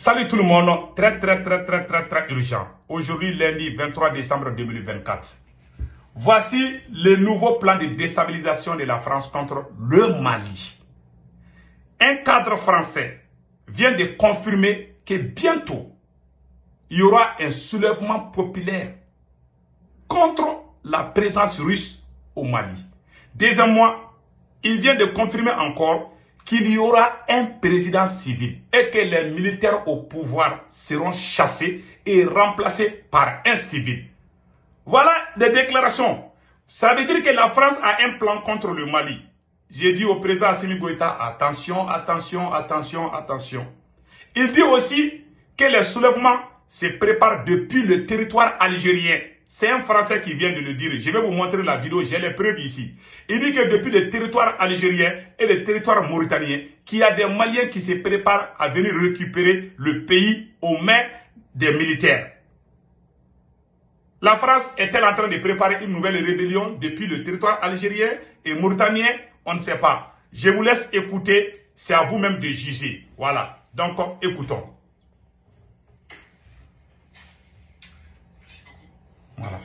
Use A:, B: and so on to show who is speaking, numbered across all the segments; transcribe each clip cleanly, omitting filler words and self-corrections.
A: Salut tout le monde, très urgent. Aujourd'hui, lundi 23 décembre 2024. Voici le nouveau plan de déstabilisation de la France contre le Mali. Un cadre français vient de confirmer que bientôt, il y aura un soulèvement populaire contre la présence russe au Mali. Deuxièmement, il vient de confirmer encore qu'il y aura un président civil et que les militaires au pouvoir seront chassés et remplacés par un civil. Voilà des déclarations. Ça veut dire que la France a un plan contre le Mali. J'ai dit au président Assimi Goïta, attention, attention, attention, attention. Il dit aussi que les soulèvements se préparent depuis le territoire algérien. C'est un Français qui vient de le dire. Je vais vous montrer la vidéo, j'ai les preuves ici. Il dit que depuis le territoire algérien et le territoire mauritanien, qu'il y a des Maliens qui se préparent à venir récupérer le pays aux mains des militaires. La France est-elle en train de préparer une nouvelle rébellion depuis le territoire algérien et mauritanien? On ne sait pas. Je vous laisse écouter, c'est à vous-même de juger. Voilà, donc écoutons. Voilà.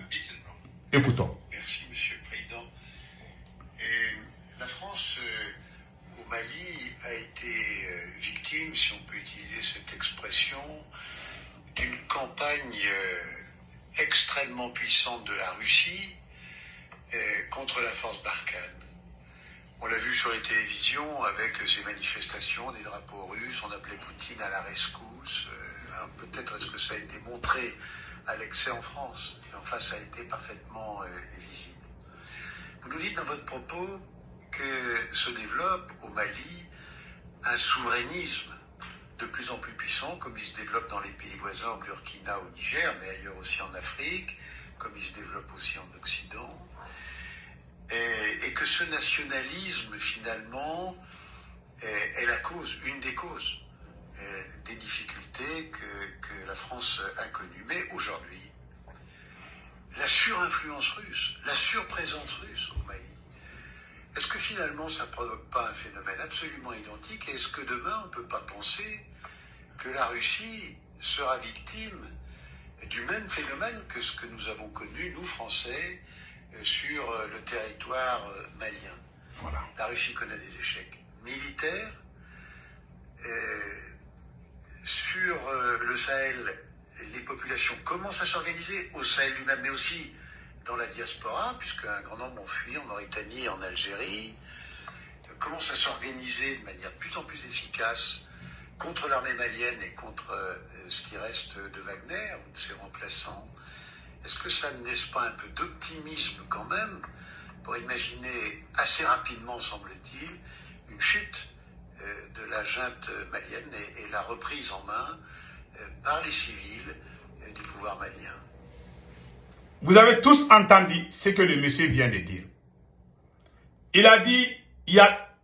A: Écoutons.
B: Merci, Monsieur le Président. La France, au Mali, a été victime, si on peut utiliser cette expression, d'une campagne extrêmement puissante de la Russie contre la force Barkhane. On l'a vu sur les télévisions avec ces manifestations, des drapeaux russes, on appelait Poutine à la rescousse. Peut-être est-ce que ça a été montré à l'excès en France, et enfin ça a été parfaitement visible. Vous nous dites dans votre propos que se développe au Mali un souverainisme de plus en plus puissant, comme il se développe dans les pays voisins, au Burkina, au Niger, mais ailleurs aussi en Afrique, comme il se développe aussi en Occident, et que ce nationalisme finalement est la cause, une des causes des difficultés que la France a connues. Mais aujourd'hui, la surinfluence russe, la surprésence russe au Mali, est-ce que finalement ça ne provoque pas un phénomène absolument identique? Et est-ce que demain on ne peut pas penser que la Russie sera victime du même phénomène que ce que nous avons connu, nous Français, sur le territoire malien?
A: Voilà.
B: La Russie connaît des échecs militaires. Sur le Sahel, les populations commencent à s'organiser au Sahel lui-même, mais aussi dans la diaspora, puisqu'un grand nombre ont fui en Mauritanie, en Algérie, commencent à s'organiser de manière de plus en plus efficace contre l'armée malienne et contre ce qui reste de Wagner ou de ses remplaçants. Est-ce que ça ne laisse pas un peu d'optimisme quand même pour imaginer assez rapidement, semble-t-il, une chute de la junte malienne et la reprise en main par les civils du pouvoir malien?
A: Vous avez tous entendu ce que le monsieur vient de dire. Il a dit, il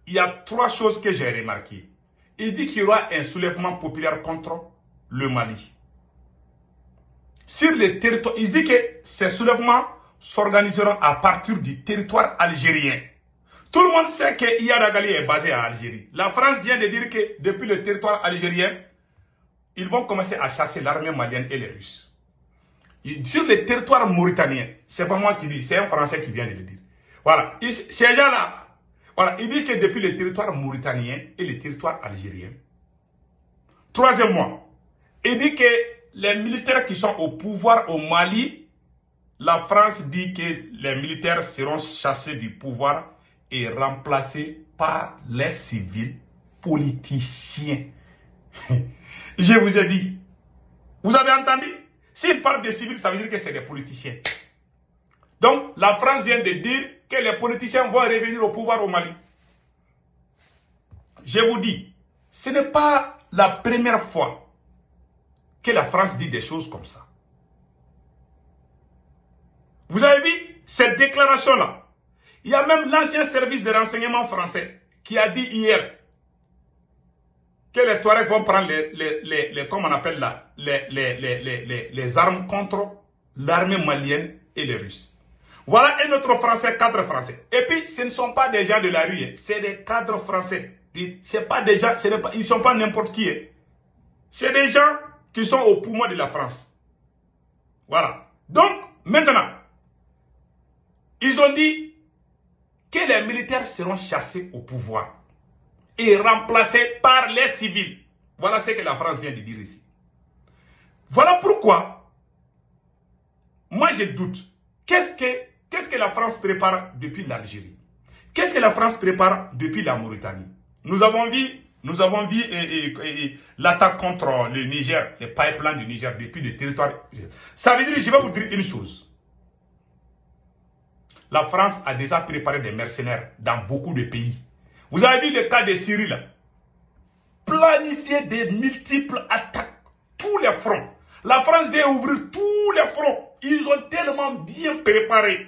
A: y a trois choses que j'ai remarquées. Il dit qu'il y aura un soulèvement populaire contre le Mali. Sur le territoire, il dit que ces soulèvements s'organiseront à partir du territoire algérien. Tout le monde sait que Yadagali est basé à Algérie. La France vient de dire que depuis le territoire algérien, ils vont commencer à chasser l'armée malienne et les Russes. Sur le territoire mauritanien, c'est pas moi qui dis, c'est un Français qui vient de le dire. Voilà, ces gens-là, voilà, ils disent que depuis le territoire mauritanien et le territoire algérien. Troisièmement, il dit que les militaires qui sont au pouvoir au Mali, la France dit que les militaires seront chassés du pouvoir et remplacé par les civils politiciens. Je vous ai dit. Vous avez entendu? S'il parle des civils, ça veut dire que c'est des politiciens. Donc, la France vient de dire que les politiciens vont revenir au pouvoir au Mali. Je vous dis, ce n'est pas la première fois que la France dit des choses comme ça. Vous avez vu cette déclaration-là? Il y a même l'ancien service de renseignement français qui a dit hier que les Touaregs vont prendre comme on appelle là, les armes contre l'armée malienne et les Russes. Voilà un autre Français, cadre français. Et puis, ce ne sont pas des gens de la rue, c'est des cadres français. C'est pas des gens, ils ne sont pas n'importe qui. C'est des gens qui sont au poumon de la France. Voilà. Donc, maintenant, ils ont dit que les militaires seront chassés au pouvoir et remplacés par les civils. Voilà ce que la France vient de dire ici. Voilà pourquoi, moi je doute. Qu'est-ce que la France prépare depuis l'Algérie? Qu'est-ce que la France prépare depuis la Mauritanie? Nous avons vu l'attaque contre le Niger, les pipelines du Niger depuis le territoire. Ça veut dire, je vais vous dire une chose. La France a déjà préparé des mercenaires dans beaucoup de pays. Vous avez vu le cas de Syrie là. Planifier des multiples attaques, tous les fronts. La France vient ouvrir tous les fronts. Ils ont tellement bien préparé.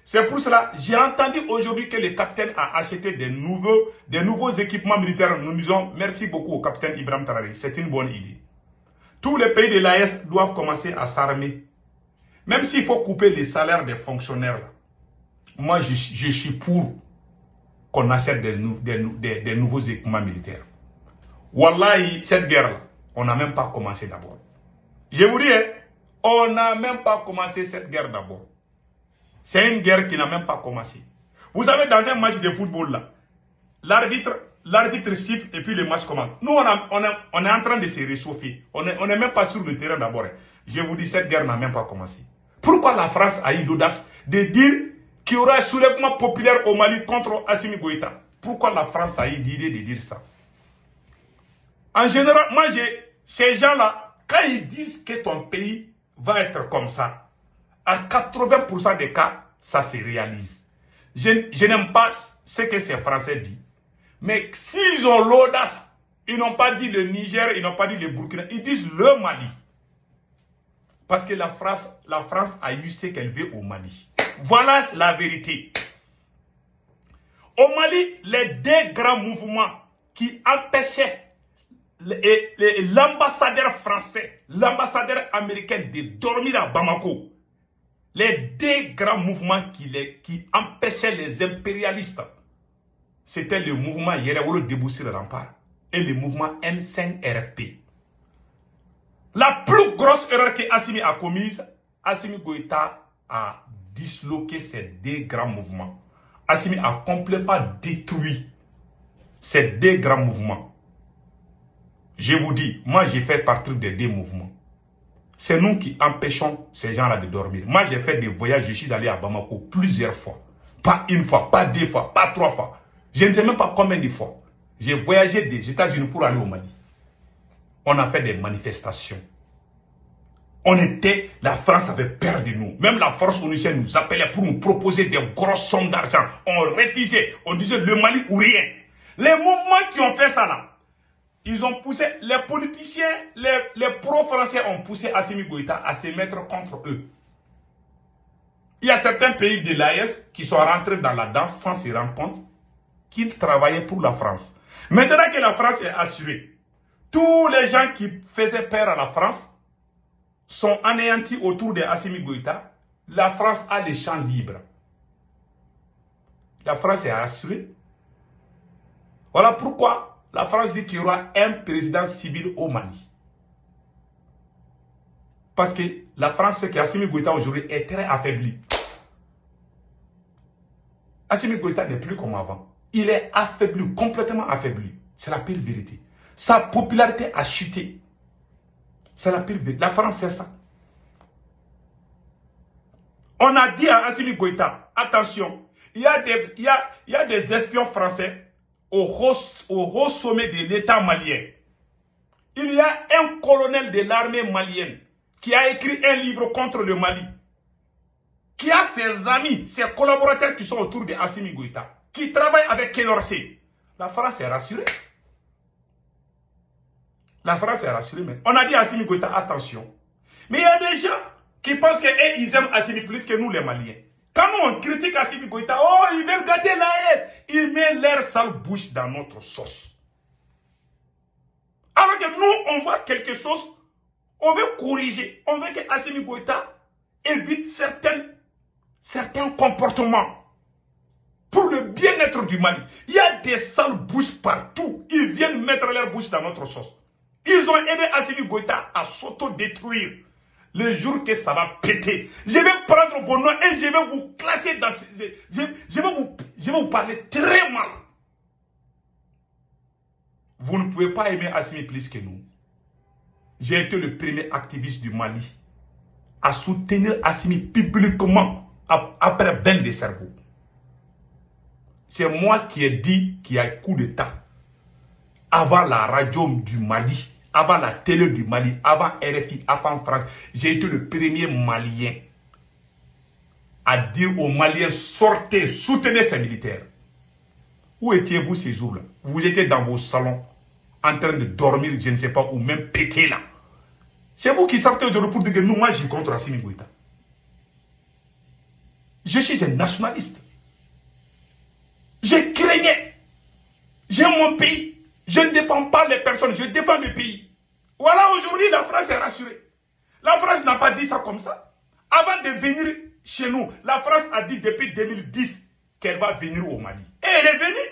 A: C'est pour cela, j'ai entendu aujourd'hui que le capitaine a acheté des nouveaux équipements militaires. Nous disons merci beaucoup au capitaine Ibrahim Traoré. C'est une bonne idée. Tous les pays de l'AES doivent commencer à s'armer. Même s'il faut couper les salaires des fonctionnaires. Là. Moi, je suis pour qu'on achète des nouveaux équipements militaires. Wallahi, cette guerre-là, on n'a même pas commencé d'abord. Je vous dis, on n'a même pas commencé cette guerre d'abord. C'est une guerre qui n'a même pas commencé. Vous savez, dans un match de football, là, l'arbitre siffle et puis le match commence. Nous, on est en train de se réchauffer. On n'est même pas sur le terrain d'abord. Je vous dis, cette guerre n'a même pas commencé. Pourquoi la France a eu l'audace de dire qu'il y aura un soulèvement populaire au Mali contre Assimi Goïta? Pourquoi la France a eu l'idée de dire ça? En général, moi, ces gens-là, quand ils disent que ton pays va être comme ça, à 80% des cas, ça se réalise. Je n'aime pas ce que ces Français disent. Mais s'ils ont l'audace, ils n'ont pas dit le Niger, ils n'ont pas dit le Burkina, ils disent le Mali. Parce que la France a eu ce qu'elle veut au Mali. Voilà la vérité. Au Mali, les deux grands mouvements qui empêchaient l'ambassadeur français, l'ambassadeur américain de dormir à Bamako, les deux grands mouvements qui empêchaient les impérialistes, c'était le mouvement Yerewolo Deboussi le Rempart et le mouvement M5-RFP. La plus grosse erreur que Assimi a commise, Assimi Goïta a disloqué ces deux grands mouvements. Assimi a complètement détruit ces deux grands mouvements. Je vous dis, moi j'ai fait partie des deux mouvements. C'est nous qui empêchons ces gens-là de dormir. Moi j'ai fait des voyages, je suis allé à Bamako plusieurs fois. Pas une fois, pas deux fois, pas trois fois. Je ne sais même pas combien de fois. J'ai voyagé des États-Unis pour aller au Mali. On a fait des manifestations. La France avait peur de nous. Même la force onusienne nous appelait pour nous proposer des grosses sommes d'argent. On refusait. On disait le Mali ou rien. Les mouvements qui ont fait ça là, ils ont poussé, les politiciens, les pro-français ont poussé Assimi Goïta à se mettre contre eux. Il y a certains pays de l'AES qui sont rentrés dans la danse sans se rendre compte qu'ils travaillaient pour la France. Maintenant que la France est assurée, tous les gens qui faisaient peur à la France sont anéantis autour de Assimi Goïta. La France a les champs libres. La France est assurée. Voilà pourquoi la France dit qu'il y aura un président civil au Mali. Parce que la France sait qu'Assimi Goïta aujourd'hui est très affaibli. Assimi Goïta n'est plus comme avant. Il est affaibli, complètement affaibli. C'est la pire vérité. Sa popularité a chuté. C'est la pire vérité. La France sait ça. On a dit à Assimi Goïta, attention, il y a des espions français au haut sommet de l'État malien. Il y a un colonel de l'armée malienne qui a écrit un livre contre le Mali, qui a ses amis, ses collaborateurs qui sont autour de Assimi Goïta, qui travaillent avec Quai d'Orsay. La France est rassurée. La France est rassurée. Mais on a dit à Assimi Goïta, attention. Mais il y a des gens qui pensent qu'ils aiment Assimi plus que nous les Maliens. Quand nous on critique Assimi Goïta, oh, ils veulent gâter l'AES. Ils mettent leur sale bouche dans notre sauce. Alors que nous, on voit quelque chose, on veut corriger. On veut que Assimi Goïta évite certains comportements pour le bien-être du Mali. Il y a des sales bouches partout. Ils viennent mettre leur bouche dans notre sauce. Ils ont aidé Assimi Goïta à s'auto-détruire. Le jour que ça va péter, je vais prendre vos noms et je vais vous classer dans... Je vais vous parler très mal. Vous ne pouvez pas aimer Assimi plus que nous. J'ai été le premier activiste du Mali à soutenir Assimi publiquement après bain de cerveau. C'est moi qui ai dit qu'il y a coup d'État. Avant la radio du Mali, avant la télé du Mali, avant RFI, avant France, j'ai été le premier Malien à dire aux Maliens, sortez, soutenez ces militaires. Où étiez-vous ces jours-là? Vous étiez dans vos salons, en train de dormir, je ne sais pas, ou même péter là. C'est vous qui sortez aujourd'hui pour dire que nous, moi, je suis contre Assimi Goïta. Je suis un nationaliste. Je craignais. J'aime mon pays. Je ne défends pas les personnes, je défends le pays. Voilà, aujourd'hui, la France est rassurée. La France n'a pas dit ça comme ça. Avant de venir chez nous, la France a dit depuis 2010 qu'elle va venir au Mali. Et elle est venue.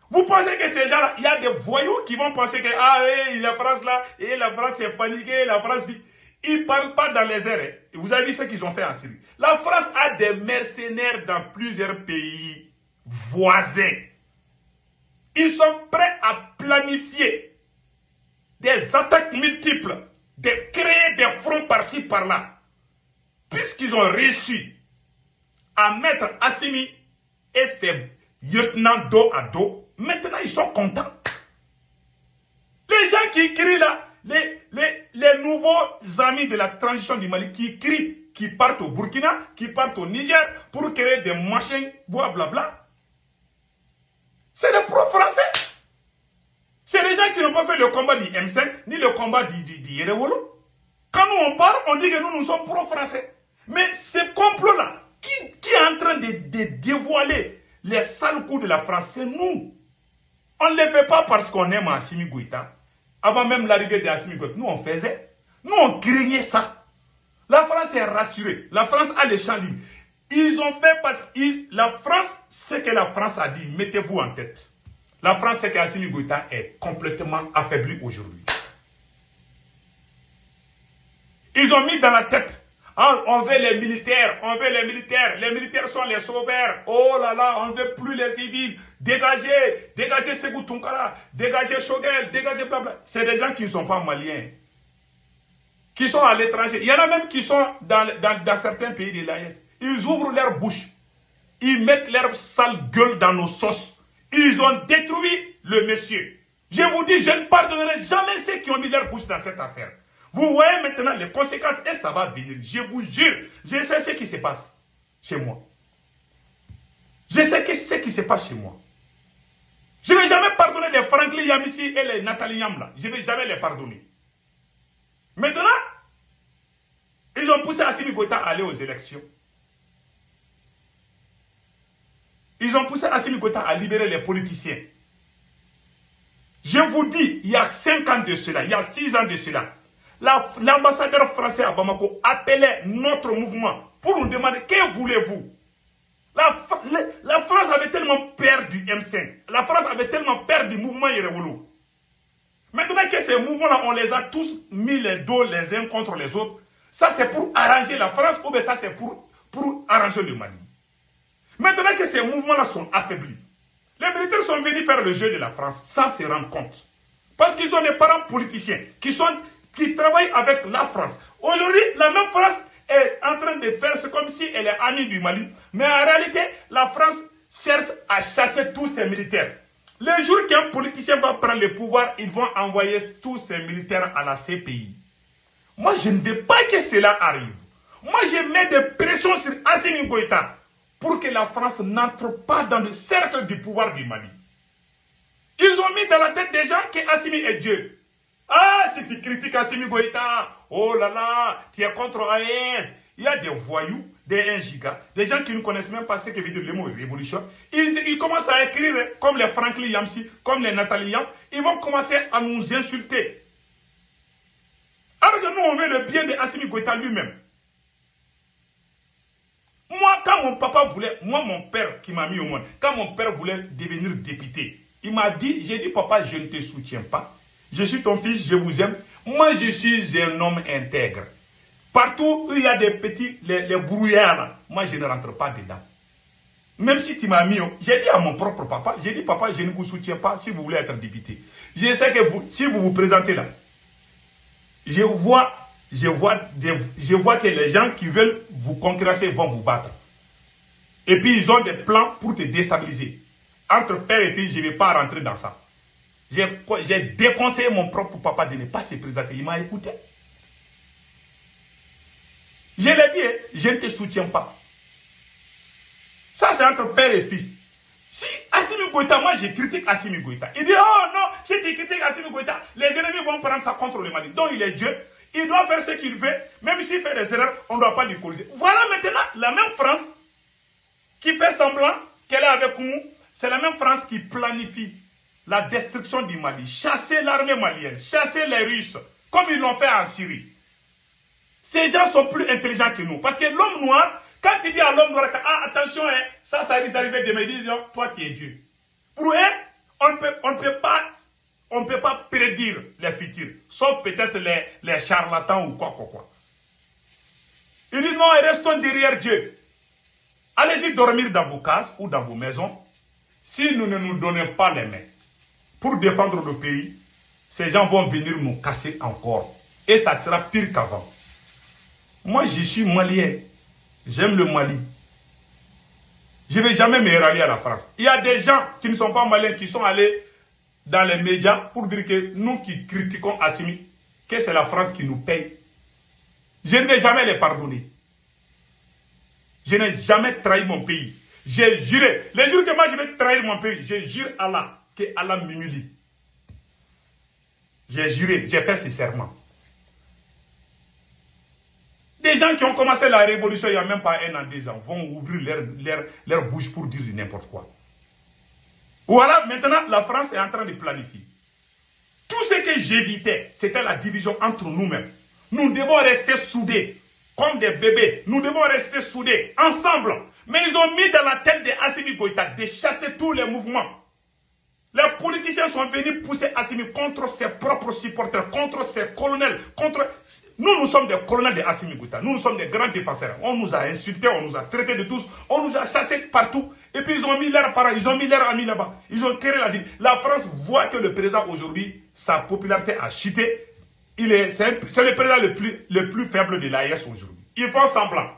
A: Vous pensez que ces gens-là, il y a des voyous qui vont penser que, ah oui, la France là, et la France est paniquée, la France dit. Ils ne parlent pas dans les airs. Hein. Vous avez vu ce qu'ils ont fait en Syrie. La France a des mercenaires dans plusieurs pays voisins. Ils sont prêts à planifier des attaques multiples, de créer des fronts par-ci, par-là. Puisqu'ils ont réussi à mettre Assimi et ses lieutenants dos à dos, maintenant ils sont contents. Les gens qui crient là, les nouveaux amis de la transition du Mali qui crient, qui partent au Burkina, qui partent au Niger pour créer des machins, blablabla. C'est des pro-français. C'est des gens qui n'ont pas fait le combat du M5, ni le combat du Yerewolo. Quand nous on parle, on dit que nous sommes pro-français. Mais ce complot-là, qui est en train de dévoiler les sales coups de la France, c'est nous. On ne les fait pas parce qu'on aime Assimi Goïta. Avant même l'arrivée d'Assimi Goïta, nous on faisait. Nous on craignait ça. La France est rassurée. La France a les champs libres. Ils ont fait parce que la France, ce que la France a dit, mettez-vous en tête. La France sait qu'Assimi Goïta est complètement affaibli aujourd'hui. Ils ont mis dans la tête, ah, on veut les militaires, les militaires sont les sauveurs, oh là là, on ne veut plus les civils, dégagez Ségou Tunkara, dégagez Choguel, dégagez blabla. C'est des gens qui ne sont pas maliens, qui sont à l'étranger. Il y en a même qui sont dans certains pays de l'AES. Ils ouvrent leur bouche, ils mettent leur sale gueule dans nos sauces. Ils ont détruit le monsieur. Je vous dis, je ne pardonnerai jamais ceux qui ont mis leur bouche dans cette affaire. Vous voyez maintenant les conséquences et ça va venir. Je vous jure, je sais ce qui se passe chez moi. Je sais ce qui se passe chez moi. Je ne vais jamais pardonner les Franklin Yamissi et les Nathalie Yamla. Je ne vais jamais les pardonner. Maintenant, ils ont poussé Assimi Goïta à aller aux élections. Ils ont poussé Assimi Goïta à libérer les politiciens. Je vous dis, il y a 5 ans de cela, il y a 6 ans de cela, l'ambassadeur français à Bamako appelait notre mouvement pour nous demander que voulez-vous. La France avait tellement peur du M5, la France avait tellement peur du mouvement Yerewolo. Maintenant que ces mouvements-là, on les a tous mis les dos les uns contre les autres, ça c'est pour arranger la France ou bien ça c'est pour arranger le Mali. Maintenant que ces mouvements-là sont affaiblis, les militaires sont venus faire le jeu de la France sans se rendre compte. Parce qu'ils ont des parents politiciens qui travaillent avec la France. Aujourd'hui, la même France est en train de faire ce comme si elle est amie du Mali. Mais en réalité, la France cherche à chasser tous ces militaires. Le jour qu'un politicien va prendre le pouvoir, ils vont envoyer tous ces militaires à la CPI. Moi, je ne veux pas que cela arrive. Moi, je mets des pressions sur Assimi Goïta pour que la France n'entre pas dans le cercle du pouvoir du Mali. Ils ont mis dans la tête des gens que Assimi est Dieu. Ah, si tu critiques Assimi Goïta, oh là là, tu es contre AES. Il y a des voyous, des 1 giga, des gens qui ne connaissent même pas ce que veut dire le mot révolution. Ils commencent à écrire comme les Franklin Yamsi, comme les Nathalie Yam. Ils vont commencer à nous insulter. Alors que nous, on veut le bien de Assimi Goïta lui-même. Moi, quand mon papa voulait, mon père qui m'a mis au monde, quand mon père voulait devenir député, il m'a dit, j'ai dit, papa, je ne te soutiens pas. je suis ton fils, je vous aime. Moi, je suis un homme intègre. Partout où il y a des petits, les brouillards, là, moi, je ne rentre pas dedans. Même si tu m'as mis, j'ai dit à mon propre papa, j'ai dit, papa, je ne vous soutiens pas si vous voulez être député. Je sais que si vous vous présentez là, je vois que les gens qui veulent vous concurrencer vont vous battre. Et puis, ils ont des plans pour te déstabiliser. Entre père et fille, je ne vais pas rentrer dans ça. J'ai déconseillé mon propre papa de ne pas se présenter. Il m'a écouté. Je l'ai dit, je ne te soutiens pas. Ça, c'est entre père et fils. Si Assimi Goïta, moi je critique Assimi Goïta. Il dit, oh non, si tu critiques Assimi Goïta, les ennemis vont prendre ça contre le Mali. Donc il est Dieu. Il doit faire ce qu'il veut. Même s'il fait des erreurs, on ne doit pas lui corriger. Voilà maintenant la même France qui fait semblant qu'elle est avec nous. C'est la même France qui planifie la destruction du Mali. Chasser l'armée malienne, chasser les Russes, comme ils l'ont fait en Syrie. Ces gens sont plus intelligents que nous. Parce que l'homme noir, quand il dit à l'homme noir, ah, attention, hein, ça risque d'arriver demain, il dit, toi tu es Dieu. Pour eux, on ne peut pas prédire les futurs, sauf peut-être les charlatans ou quoi. Ils disent, non, restons derrière Dieu. Allez-y dormir dans vos cases ou dans vos maisons. Si nous ne nous donnons pas les mains pour défendre le pays, ces gens vont venir nous casser encore. Et ça sera pire qu'avant. Moi, je suis malien. J'aime le Mali. Je ne vais jamais me rallier à la France. Il y a des gens qui ne sont pas maliens qui sont allés dans les médias pour dire que nous qui critiquons Assimi, que c'est la France qui nous paye. Je ne vais jamais les pardonner. Je n'ai jamais trahi mon pays. J'ai juré. Les jours que moi je vais trahir mon pays, je jure Allah, que Allah m'humilie. J'ai juré, j'ai fait ce serment. Des gens qui ont commencé la révolution il n'y a même pas 1 an, 2 ans, vont ouvrir leur bouche pour dire n'importe quoi. Voilà, maintenant la France est en train de planifier. Tout ce que j'évitais, c'était la division entre nous-mêmes. Nous devons rester soudés, comme des bébés. Nous devons rester soudés, ensemble. Mais ils ont mis dans la tête de Assimi Goïta de chasser tous les mouvements. Les politiciens sont venus pousser Assimi contre ses propres supporters, contre ses colonels, contre... Nous sommes des colonels de Assimi Goïta. Nous sommes des grands défenseurs. On nous a insultés, on nous a traités de tous, on nous a chassés partout. Et puis ils ont mis leurs parents, ils ont mis leurs amis là-bas. Ils ont créé la ville. La France voit que le président aujourd'hui, sa popularité a chuté. C'est le président le plus faible de l'AES aujourd'hui. Ils font semblant.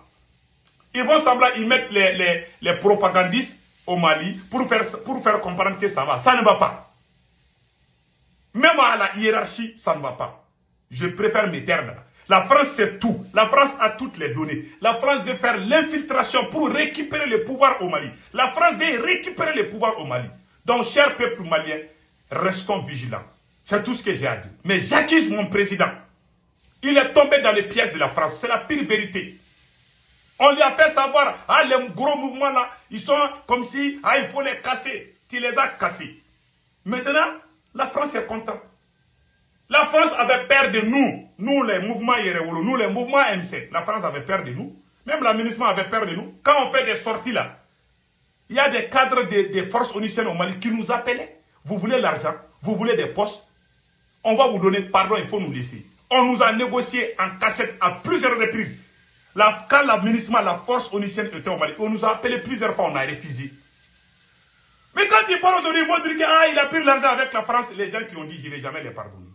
A: Ils mettent les propagandistes au Mali pour faire comprendre que ça va. Ça ne va pas. Même à la hiérarchie, ça ne va pas. Je préfère me taire là. La France sait tout. La France a toutes les données. La France veut faire l'infiltration pour récupérer le pouvoir au Mali. La France veut récupérer le pouvoir au Mali. Donc, cher peuple malien, restons vigilants. C'est tout ce que j'ai à dire. Mais j'accuse mon président. Il est tombé dans les pièges de la France. C'est la pire vérité. On lui a fait savoir, ah, les gros mouvements là, ils sont comme si, ah, il faut les casser. Tu les as cassés. Maintenant, la France est contente. La France avait peur de nous. Nous, les mouvements Yerewoulou, nous, les mouvements MC. La France avait peur de nous. Même l'administration avait peur de nous. Quand on fait des sorties là, il y a des cadres des forces oniciennes au Mali qui nous appelaient. Vous voulez l'argent, vous voulez des postes, on va vous donner, pardon, il faut nous laisser. On nous a négocié en cachette à plusieurs reprises. Quand l'administration, la force onicienne était au Mali, on nous a appelé plusieurs fois, on a refusé. Mais quand ils parlent aujourd'hui, ils vont dire qu'il a pris l'argent avec la France. Les gens qui ont dit, je ne vais jamais les pardonner.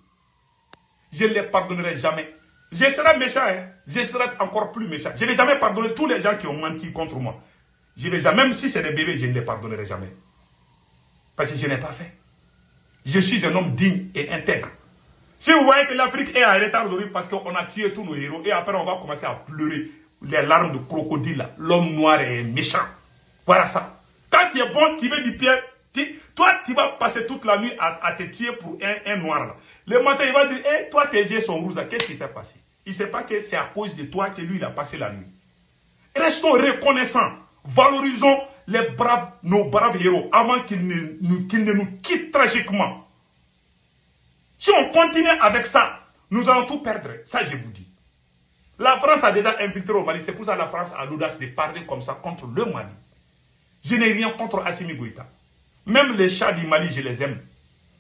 A: Je ne les pardonnerai jamais. Je serai méchant, hein. Je serai encore plus méchant. Je ne vais jamais pardonner tous les gens qui ont menti contre moi. Je vais jamais, même si c'est des bébés, je ne les pardonnerai jamais. Parce que je n'ai pas fait. Je suis un homme digne et intègre. Si vous voyez que l'Afrique est en retard aujourd'hui parce qu'on a tué tous nos héros et après on va commencer à pleurer les larmes de crocodile, l'homme noir est méchant. Voilà ça. Quand tu es bon, tu veux du pied, toi tu vas passer toute la nuit à te tuer pour un noir. Là. Le matin il va dire, hey, toi tes yeux sont rouges, qu'est-ce qui s'est passé? Il ne sait pas que c'est à cause de toi que lui il a passé la nuit. Restons reconnaissants, valorisons nos braves héros avant qu'ils ne nous quittent tragiquement. Si on continue avec ça, nous allons tout perdre. Ça, je vous dis. La France a déjà infiltré au Mali. C'est pour ça que la France a l'audace de parler comme ça contre le Mali. Je n'ai rien contre Assimi Goïta. Même les chats du Mali, je les aime.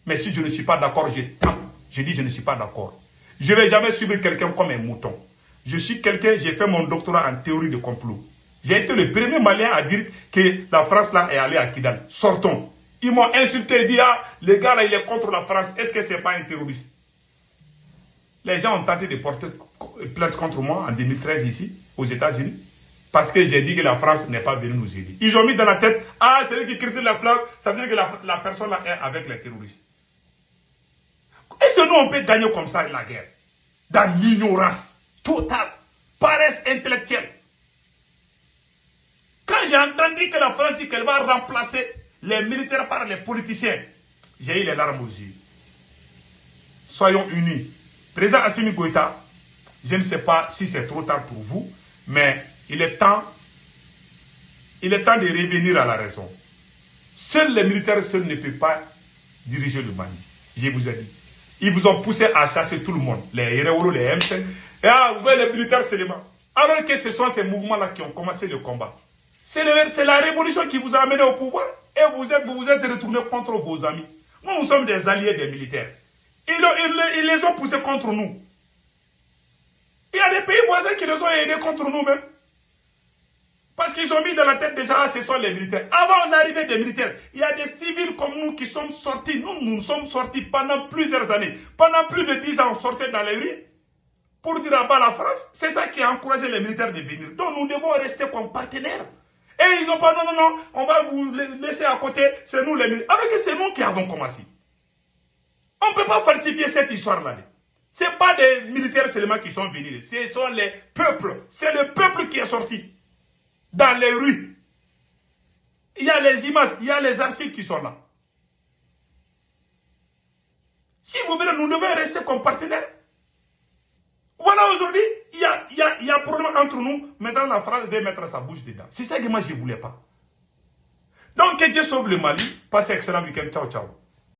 A: Mais si je ne suis pas d'accord, je tape. Je dis, je ne suis pas d'accord. Je ne vais jamais suivre quelqu'un comme un mouton. Je suis quelqu'un, j'ai fait mon doctorat en théorie de complot. J'ai été le premier Malien à dire que la France là est allée à Kidal. Sortons. Ils m'ont insulté et dit, ah, le gars là, il est contre la France. Est-ce que ce n'est pas un terroriste? Les gens ont tenté de porter plainte contre moi en 2013 ici, aux États-Unis, parce que j'ai dit que la France n'est pas venue nous aider. Ils ont mis dans la tête, ah, c'est lui qui critique la France, ça veut dire que la personne là est avec les terroristes. Est-ce que nous, on peut gagner comme ça la guerre? Dans l'ignorance totale, paresse intellectuelle. Quand j'ai entendu que la France dit qu'elle va remplacer les militaires par les politiciens, j'ai eu les larmes aux yeux. Soyons unis. Président Assimi Goïta, je ne sais pas si c'est trop tard pour vous, mais il est temps de revenir à la raison. Seuls les militaires seuls ne peuvent pas diriger le Mali. Je vous ai dit. Ils vous ont poussé à chasser tout le monde. Les Héréoro, les M5. Et ah, vous voyez les militaires seulement. Alors que ce sont ces mouvements-là qui ont commencé le combat. C'est la révolution qui vous a amené au pouvoir. Et vous vous êtes retourné contre vos amis. Nous sommes des alliés des militaires. Ils les ont poussés contre nous. Il y a des pays voisins qui les ont aidés contre nous-mêmes. Parce qu'ils ont mis dans la tête déjà, ce sont les militaires. Avant l'arrivée des militaires, il y a des civils comme nous qui sommes sortis. Nous sommes sortis pendant plusieurs années. Pendant plus de 10 ans, on sortait dans les rues pour dire à bas la France. C'est ça qui a encouragé les militaires de venir. Donc nous devons rester comme partenaires. Et ils n'ont pas, non, on va vous laisser à côté, c'est nous les militaires. Alors que c'est nous qui avons commencé. On ne peut pas falsifier cette histoire-là. Ce n'est pas des militaires seulement qui sont venus. Ce sont les peuples. C'est le peuple qui est sorti dans les rues. Il y a les images, il y a les archives qui sont là. Si vous voulez, nous devons rester comme partenaires. Voilà, aujourd'hui, il y a un problème entre nous. Maintenant, la France veut mettre sa bouche dedans. C'est ça que moi, je ne voulais pas. Donc, que Dieu sauve le Mali. Passez un excellent week-end. Ciao, ciao.